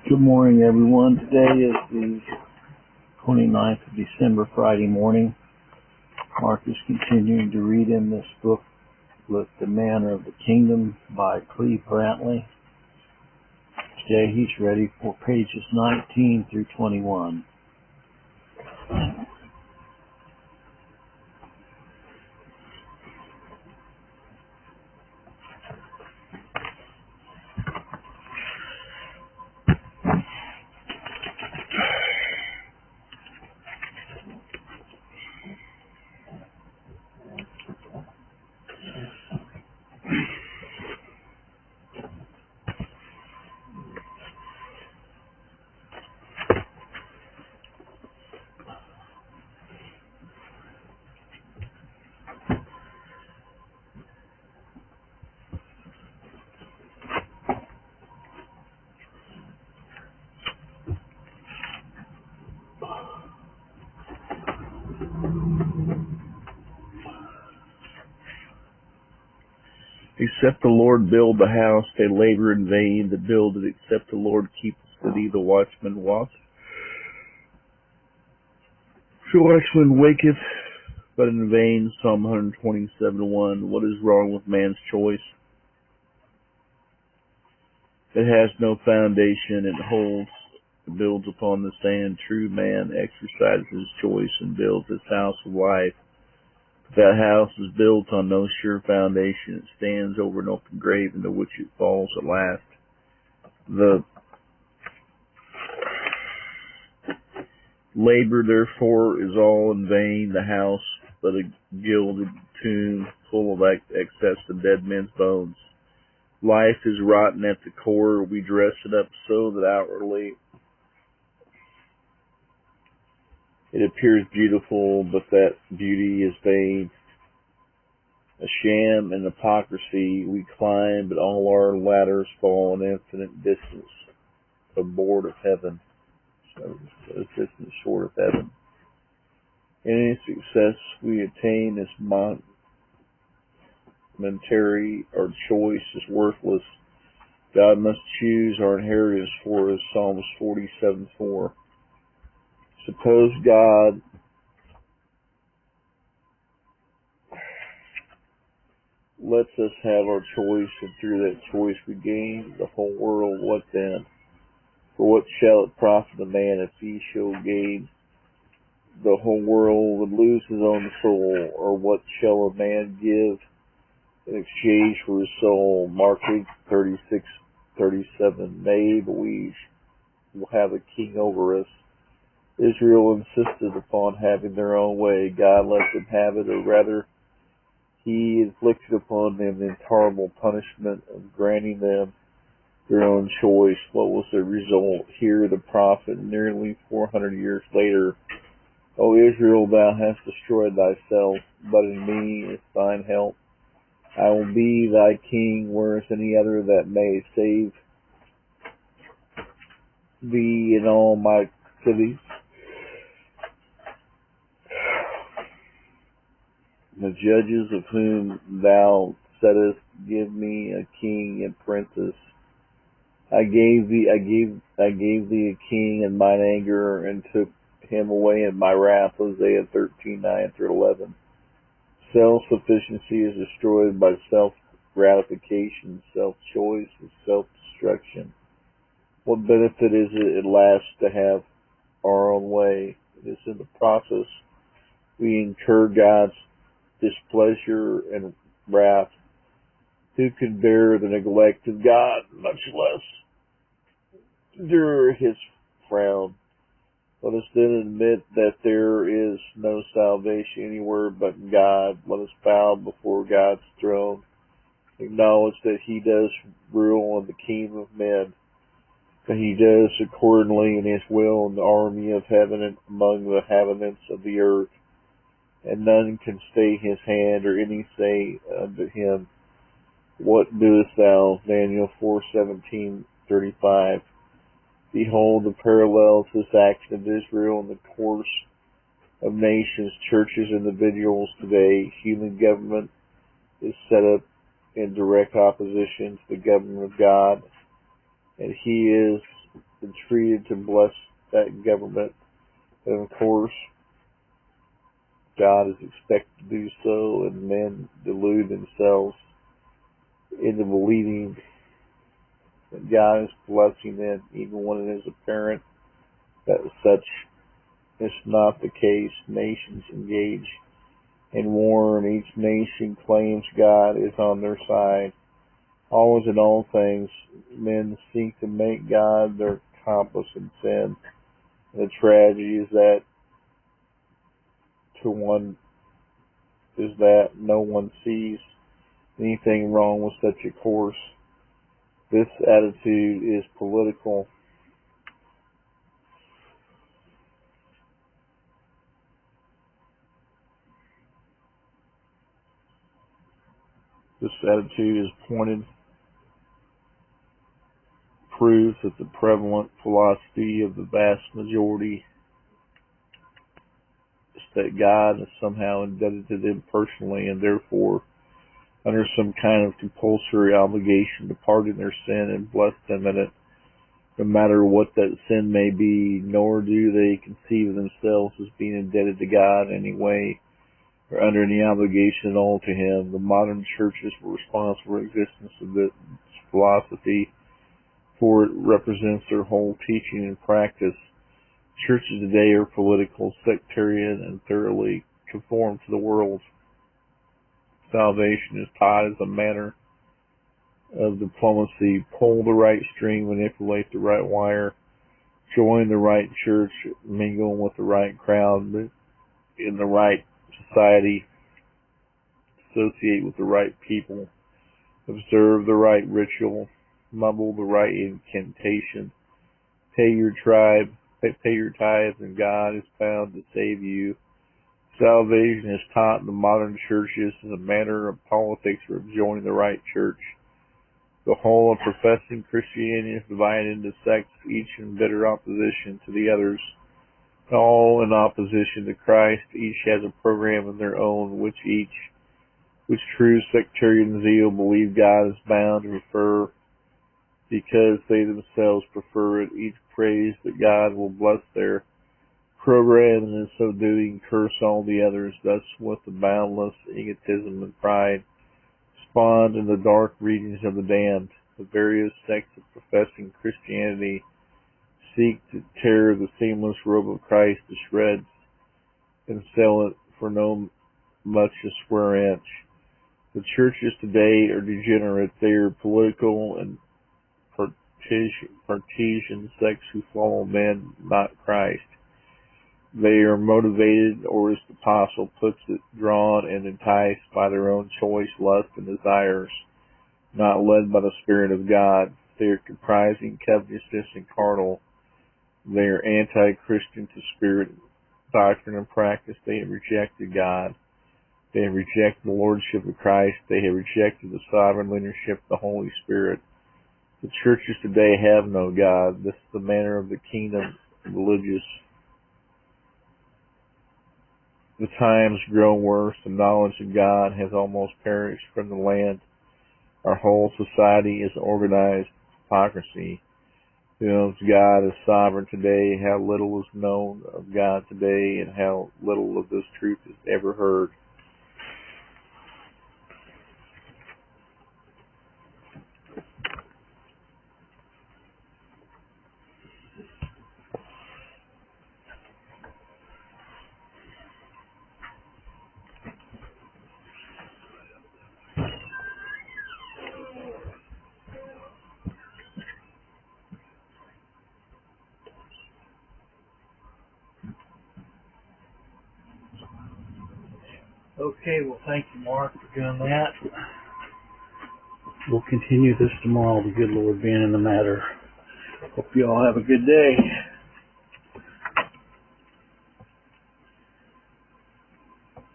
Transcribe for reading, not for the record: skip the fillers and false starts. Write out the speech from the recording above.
Good morning, everyone. Today is the 29th of December, Friday morning. Mark is continuing to read in this book, The Manner of the Kingdom by Cleve Brantley. Today he's ready for pages 19 through 21. Except the Lord build the house, they labor in vain that build it. Except the Lord keep the city, the watchman watch. The watchman waketh, but in vain. Psalm 127:1. What is wrong with man's choice? It has no foundation, it builds upon the sand. True man exercises his choice and builds his house of life. That house is built on no sure foundation. It stands over an open grave into which it falls at last. The labor, therefore, is all in vain. The house but a gilded tomb full of excess of dead men's bones. Life is rotten at the core. We dress it up so that outwardly it appears beautiful, but that beauty is vain. A sham and hypocrisy. We climb, but all our ladders fall an infinite distance aboard of heaven. So a distance short of heaven. Any success we attain is momentary. Our choice is worthless. God must choose our inheritance for us. Psalms 47:4. Suppose God lets us have our choice, and through that choice we gain the whole world. What then? For what shall it profit a man if he shall gain the whole world and lose his own soul? Or what shall a man give in exchange for his soul? Mark 8:36-37. Nay, but we will have a king over us. Israel insisted upon having their own way. God let them have it, or rather, he inflicted upon them the intolerable punishment of granting them their own choice. What was the result? Here the prophet, nearly 400 years later. O Israel, thou hast destroyed thyself, but in me is thine help. I will be thy king, where is any other that may save thee in all my cities? The judges of whom thou saidst, give me a king and princes. I gave thee a king in mine anger, and took him away in my wrath. Hosea 13:9-11. Self-sufficiency is destroyed by self-gratification. Self-choice is self-destruction. What benefit is it at last to have our own way? It is in the process we incur God's displeasure and wrath. Who can bear the neglect of God, much less endure his frown? Let us then admit that there is no salvation anywhere but in God. Let us bow before God's throne. Acknowledge that he does rule in the kingdom of men, that he does accordingly in his will in the army of heaven and among the inhabitants of the earth. And none can stay his hand, or any say unto him, what doest thou? Daniel 4:17-35. Behold the parallel to this action of Israel in the course of nations, churches, individuals today. Human government is set up in direct opposition to the government of God, and he is and treated to bless that government. And of course, God is expected to do so, and men delude themselves into believing that God is blessing them, even when it is apparent that such is not the case. Nations engage in war, and each nation claims God is on their side. Always in all things, men seek to make God their accomplice in sin. And the tragedy is that no one sees anything wrong with such a course. This attitude is political. This attitude is pointed proves that the prevalent philosophy of the vast majority is that God is somehow indebted to them personally, and therefore under some kind of compulsory obligation to pardon their sin and bless them in it, no matter what that sin may be, nor do they conceive of themselves as being indebted to God in any way or under any obligation at all to Him. The modern churches were responsible for the existence of this philosophy, for it represents their whole teaching and practice. Churches today are political, sectarian, and thoroughly conform to the world. Salvation is taught as a manner of diplomacy. Pull the right string, manipulate the right wire, join the right church, mingle with the right crowd, in the right society, associate with the right people, observe the right ritual, mumble the right incantation, pay your tithes, and God is bound to save you. Salvation is taught in the modern churches as a matter of politics or of joining the right church. The whole of professing Christianity is divided into sects, each in bitter opposition to the others, all in opposition to Christ. Each has a program of their own, which true sectarian zeal believe God is bound to refer, because they themselves prefer it. Each prays that God will bless their program, and in so doing curse all the others. Thus, with the boundless egotism and pride spawned in the dark regions of the damned, the various sects of professing Christianity seek to tear the seamless robe of Christ to shreds and sell it for no much a square inch. The churches today are degenerate. They are political and partisan sects who follow men, not Christ. They are motivated, or as the apostle puts it, drawn and enticed by their own choice, lust, and desires, not led by the Spirit of God. They are comprising covetousness and carnal. They are anti-Christian to spirit, doctrine, and practice. They have rejected God. They have rejected the Lordship of Christ. They have rejected the sovereign leadership of the Holy Spirit. The churches today have no God. This is the manner of the kingdom religious. The times grow worse. The knowledge of God has almost perished from the land. Our whole society is organized hypocrisy. Who knows God is sovereign today? How little is known of God today, and how little of this truth is ever heard. Okay, well, thank you, Mark, for doing that. We'll continue this tomorrow, the good Lord being in the matter. Hope you all have a good day.